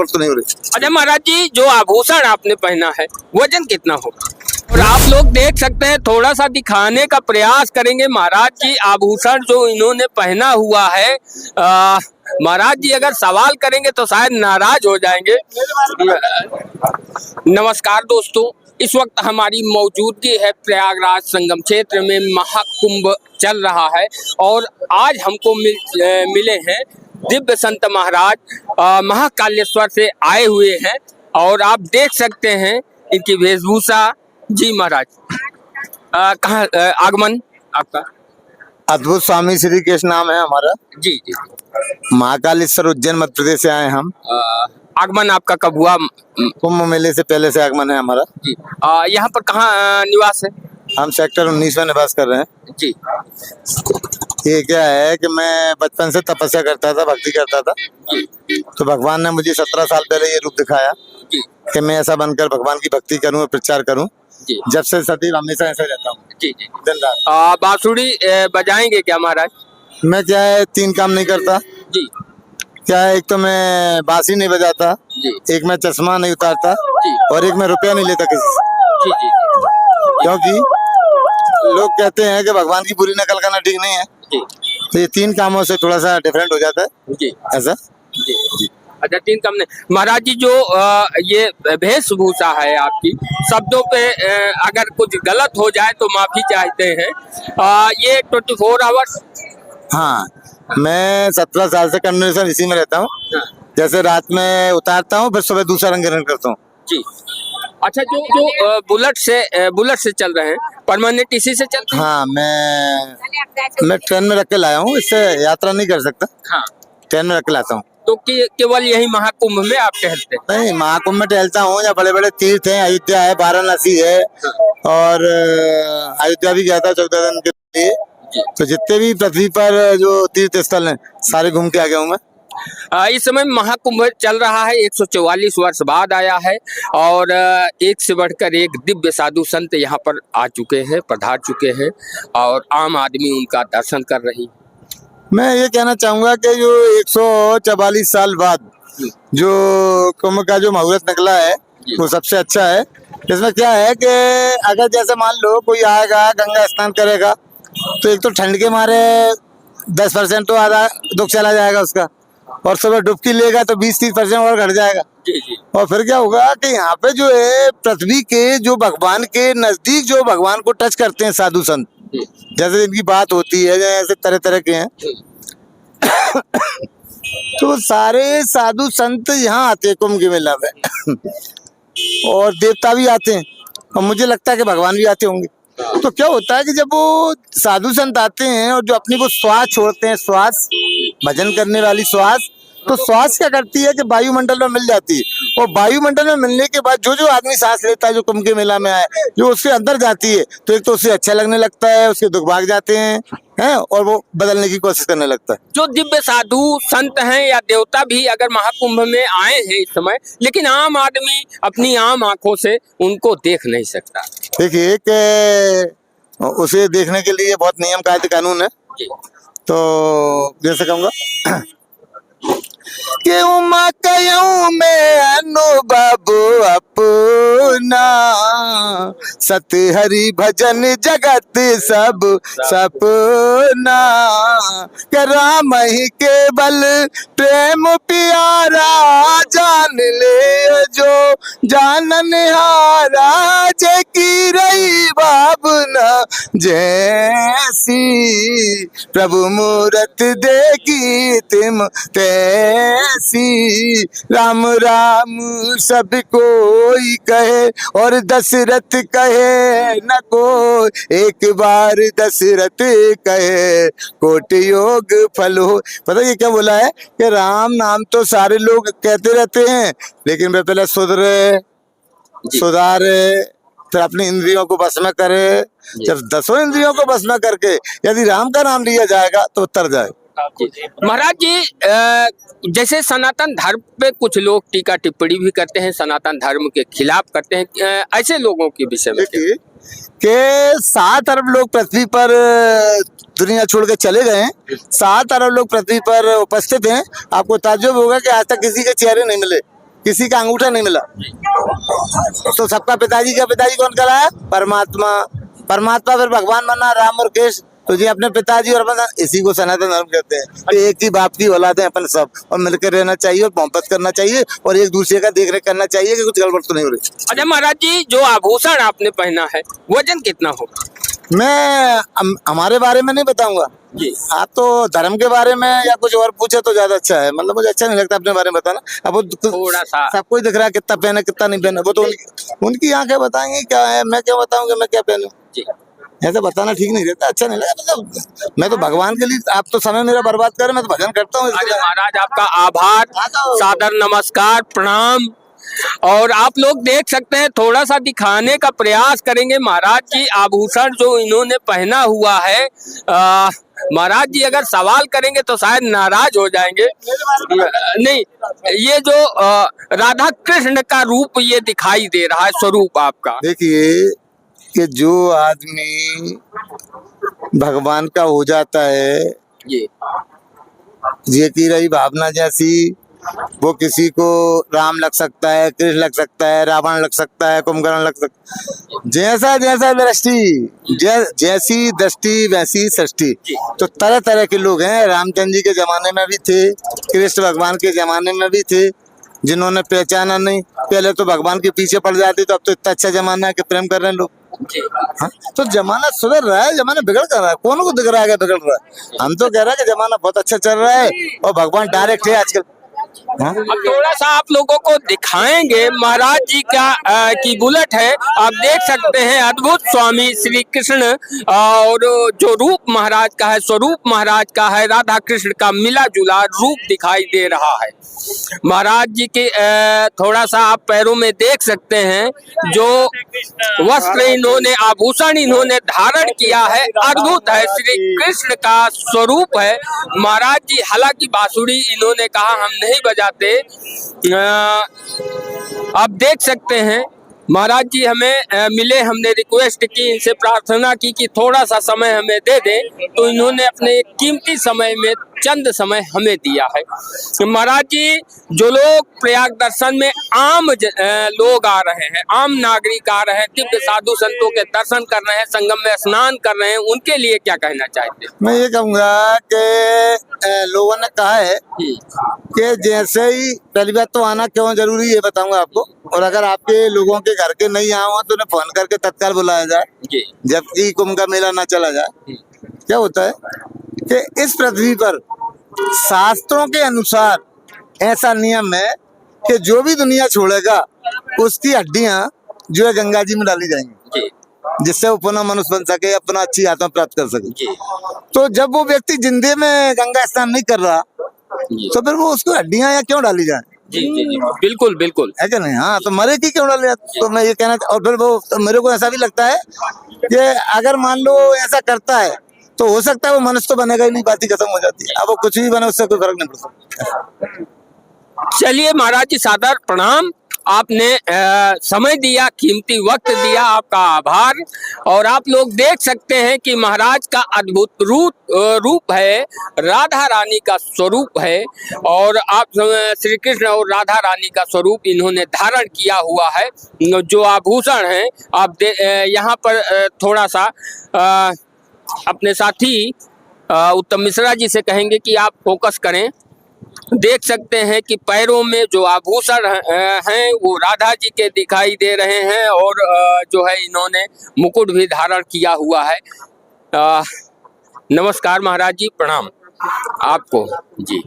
गड़बड़ तो नहीं हो रही। अच्छा महाराज जी, जो आभूषण आपने पहना है वजन कितना होगा? और आप लोग देख सकते हैं, थोड़ा सा दिखाने का प्रयास करेंगे महाराज जी आभूषण जो इन्होंने पहना हुआ है। महाराज जी अगर सवाल करेंगे तो शायद नाराज हो जाएंगे। नमस्कार दोस्तों, इस वक्त हमारी मौजूदगी है प्रयागराज संगम क्षेत्र में। महाकुंभ चल रहा है और आज हमको मिले हैं दिव्य संत महाराज महाकालेश्वर से आए हुए हैं और आप देख सकते हैं इनकी वेशभूषा। जी महाराज, कहाँ आगमन आपका? अद्भुत स्वामी श्री कृष्ण नाम है हमारा। जी जी। महाकालेश्वर उज्जैन मध्य प्रदेश से आए हम। आगमन आपका कब हुआ? कुंभ मेले से पहले से आगमन है हमारा। जी। यहाँ पर कहाँ निवास है? हम सेक्टर 19 में निवास कर रहे हैं। जी। ये क्या है कि मैं बचपन से तपस्या करता था, भक्ति करता था, तो भगवान ने मुझे 17 साल पहले ये रूप दिखाया कि मैं ऐसा बनकर भगवान की भक्ति करूं और प्रचार करूं। जब से सदैव हमेशा ऐसा रहता हूँ। जी जी। दिन रात। बांसुरी बजाएंगे क्या महाराज? मैं क्या है 3 काम नहीं करता। जी। क्या है, एक तो मैं बांसुरी नहीं बजाता, एक मैं चश्मा नहीं उतारता और एक मैं रुपया नहीं लेता किसी से। जी जी। क्योंकि लोग कहते हैं कि भगवान की बुरी नकल करना ठीक नहीं है, तो ये 3 कामों से थोड़ा सा डिफरेंट हो जाता है। जी। ऐसा। जी। अच्छा, 3 काम नहीं महाराज जी। जो ये वेशभूषा है आपकी, शब्दों पे अगर कुछ गलत हो जाए तो माफी चाहते हैं। ये 24 आवर्स? हाँ, मैं 17 साल से कंटिन्यूशन इसी में रहता हूँ। जैसे रात में उतारता हूँ, फिर सुबह दूसरा रंग ग्रहण करता हूँ। जी। अच्छा, जो बुलेट से चल रहे हैं, परमानेंट इसी से चलते हैं? हाँ, मैं ट्रेन में रख के लाया हूँ, इससे यात्रा नहीं कर सकता। हाँ, ट्रेन में रख के लाता हूँ। तो केवल यही महाकुंभ में आप टहलते हैं? नहीं, महाकुंभ में टहलता हूँ या बड़े बड़े तीर्थ हैं, अयोध्या है, वाराणसी है और अयोध्या भी गया था 14 दिन के लिए। तो जितने भी पृथ्वी पर जो तीर्थ स्थल हैं सारे घूम के आ गया हूँ मैं। इस समय महाकुंभ चल रहा है, 144 वर्ष बाद आया है और एक से बढ़कर एक दिव्य साधु संत यहाँ पर आ चुके हैं, पधार चुके हैं और आम आदमी उनका दर्शन कर रही है। मैं ये कहना चाहूंगा कि जो 144 साल बाद जो कुंभ का जो मुहूर्त निकला है वो सबसे अच्छा है। इसमें क्या है कि अगर जैसे मान लो कोई आएगा गंगा स्नान करेगा तो एक तो ठंड के मारे 10% तो आधा दुख चला जाएगा उसका, और सुबह डुबकी लेगा तो 20-30% और घट जाएगा। और फिर क्या होगा कि यहाँ पे जो है पृथ्वी के जो भगवान के नजदीक जो भगवान को टच करते हैं साधु संत, जैसे इनकी बात होती है, जैसे तरह तरह के हैं तो सारे साधु संत यहाँ आते हैं कुंभ के मेला में और देवता भी आते हैं और मुझे लगता है कि भगवान भी आते होंगे। तो क्या होता है कि जब वो साधु संत आते हैं और जो अपनी को श्वास छोड़ते हैं, श्वास भजन करने वाली श्वास, तो श्वास क्या करती है कि वायुमंडल में मिल जाती है और वायुमंडल में मिलने के बाद जो जो आदमी सांस लेता है जो कुंभ के मेला में आए, जो उसके अंदर जाती है तो एक तो उसे अच्छा लगने लगता है, उसके दुख भाग जाते हैं और वो बदलने की कोशिश करने लगता है। जो दिव्य साधु संत हैं या देवता भी अगर महाकुंभ में आए हैं इस समय, लेकिन आम आदमी अपनी आम आंखों से उनको देख नहीं सकता। देखिए कि उसे देखने के लिए बहुत नियम कायदे कानून है। तो जैसे कहूँगा कि उमा कयूं में अनुभव अपना, सत हरि भजन जगत सब सपना, कि राम ही केवल प्रेम प्यारा, जान ले जो जानन हारा, जे की रही भावना जैसी, प्रभु मूरत देगी तिम तैसी, राम राम सब कोई कहे और दशरथ कहे न को, एक बार दशरथ कहे कोटि योग फल हो। पता ये क्या बोला है कि राम नाम तो सारे लोग कहते रहते हैं, लेकिन वे पहले सुधारे, फिर अपनी इंद्रियों को बस में करे। जब 10 इंद्रियों को बस में करके यदि राम का नाम लिया जाएगा तो उतर जाए। महाराज जी, जैसे सनातन धर्म पे कुछ लोग टीका टिप्पणी भी करते हैं, सनातन धर्म के खिलाफ करते हैं, ऐसे लोगों के विषय में कि 7 अरब लोग पृथ्वी पर दुनिया छोड़ के चले गए हैं, 7 अरब लोग पृथ्वी पर उपस्थित हैं। आपको ताज्जुब होगा कि आज तक किसी के चेहरे नहीं मिले। किसी का अंगूठा नहीं मिला। तो सबका पिताजी कौन कराया? परमात्मा। परमात्मा फिर भगवान बना, राम और कृष्ण। तो जी अपने पिताजी और अपना, इसी को सनातन धर्म कहते हैं। तो एक ही बाप की औलाद है अपन सब, और मिलकर रहना चाहिए और मोहब्बत करना चाहिए और एक दूसरे का देख रेख करना चाहिए कि कुछ गड़बड़ तो नहीं हो रही। अच्छा महाराज जी, जो आभूषण आपने पहना है वजन कितना होगा? मैं हमारे बारे में नहीं बताऊंगा जी। आप तो धर्म के बारे में या कुछ और पूछे तो ज्यादा अच्छा है। मतलब मुझे अच्छा नहीं लगता अपने बारे में बताना। अब वो थोड़ा सा सबको ही दिख रहा है कितना पहने कितना नहीं पहने, वो तो उनकी आंखें बताएंगी क्या है। मैं क्या बताऊंगा मैं क्या पहनूं? जी। ऐसा बताना ठीक नहीं रहता, अच्छा नहीं लगा। मतलब मैं तो भगवान के लिए, आप तो समय मेरा बर्बाद कर, मैं तो भजन करता हूँ। अरे महाराज आपका आभार, सादर नमस्कार, प्रणाम। और आप लोग देख सकते हैं, थोड़ा सा दिखाने का प्रयास करेंगे। महाराज जी आभूषण जो इन्होंने पहना हुआ है, महाराज जी अगर सवाल करेंगे तो शायद नाराज हो जाएंगे। नहीं, ये जो राधा कृष्ण का रूप ये दिखाई दे रहा है, स्वरूप आपका। देखिए कि जो आदमी भगवान का हो जाता है, ये की रही भावना जैसी, वो किसी को राम लग सकता है, कृष्ण लग सकता है, रावण लग सकता है, कुंभकर्ण लग सकता है। जैसा जैसा दृष्टि, जैसी दृष्टि वैसी सृष्टि। तो तरह तरह के लोग हैं। रामचंद्र जी के जमाने में भी थे, कृष्ण भगवान के जमाने में भी थे, जिन्होंने पहचाना नहीं। पहले तो भगवान के पीछे पड़ जाते, तो अब तो इतना अच्छा जमाना है कि प्रेम कर रहे हैं लोग। हाँ? तो जमाना सुधर रहा है, जमाना बिगड़ कर रहा है। कौन को दिख रहा है बिगड़ रहा है? हम तो कह रहे हैं कि जमाना बहुत अच्छा चल रहा है और भगवान डायरेक्ट है आजकल। हाँ? अब थोड़ा सा आप लोगों को दिखाएंगे। महाराज जी का की बुलेट है, आप देख सकते हैं। अद्भुत स्वामी श्री कृष्ण और जो रूप महाराज का है, स्वरूप महाराज का है, राधा कृष्ण का मिला जुला रूप दिखाई दे रहा है। महाराज जी के थोड़ा सा आप पैरों में देख सकते हैं, जो वस्त्र इन्होंने, आभूषण इन्होंने धारण किया है, अद्भुत है, श्री कृष्ण का स्वरूप है। महाराज जी हालांकि बांसुरी इन्होंने कहा हम नहीं बजाते, आप देख सकते हैं। महाराज जी हमें मिले, हमने रिक्वेस्ट की, इनसे प्रार्थना की कि थोड़ा सा समय हमें दे दें, तो इन्होंने अपने कीमती समय में चंद समय हमें दिया है। महाराज जी, जो लोग प्रयाग दर्शन में आम लोग आ रहे हैं, आम नागरिक आ रहे हैं, दिव्य साधु संतों के दर्शन कर रहे हैं, संगम में स्नान कर रहे हैं, उनके लिए क्या कहना चाहते हैं? मैं ये कहूँगा कि लोगों ने कहा है कि जैसे ही, पहली बात तो आना क्यों जरूरी है बताऊंगा आपको। और अगर आपके लोगों के घर के नहीं आए हो तो उन्हें फोन करके तत्काल बुलाया जाए, जबकि कुंभ का मेला ना चला जाए। क्या होता है कि इस पृथ्वी पर शास्त्रों के अनुसार ऐसा नियम है कि जो भी दुनिया छोड़ेगा उसकी हड्डियां जो है गंगा जी में डाली जाएंगी, जिससे वो पुनः मनुष्य बन सके, अपना अच्छी आत्मा प्राप्त कर सके। तो जब वो व्यक्ति जिंदे में गंगा स्नान नहीं कर रहा, तो फिर वो उसको हड्डियां या क्यों डाली जाए? जी जी जी, बिल्कुल बिल्कुल, है क्या नहीं? हाँ, तो मरे की क्यों डाली जाती? तो मैं ये कहना, और फिर वो तो मेरे को ऐसा भी लगता है कि अगर मान लो ऐसा करता है तो हो सकता है वो मनुष्य तो बनेगा ही नहीं, बात ही खत्म हो जाती है। अब वो कुछ भी बने उससे कोई फर्क नहीं पड़ता। चलिए महाराज जी, सादर प्रणाम। आपने समय दिया, कीमती वक्त दिया, आपका आभार। और आप लोग देख सकते हैं कि महाराज का अद्भुत रूप है, राधा रानी का स्वरूप है, और आप श्री कृष्ण और राधा रानी का स्वरूप इन्होंने धारण किया हुआ है। जो आभूषण है, आप यहाँ पर थोड़ा सा अपने साथी उत्तम मिश्रा जी से कहेंगे कि आप फोकस करें। देख सकते हैं कि पैरों में जो आभूषण हैं वो राधा जी के दिखाई दे रहे हैं, और जो है इन्होंने मुकुट भी धारण किया हुआ है। नमस्कार महाराज जी, प्रणाम आपको जी।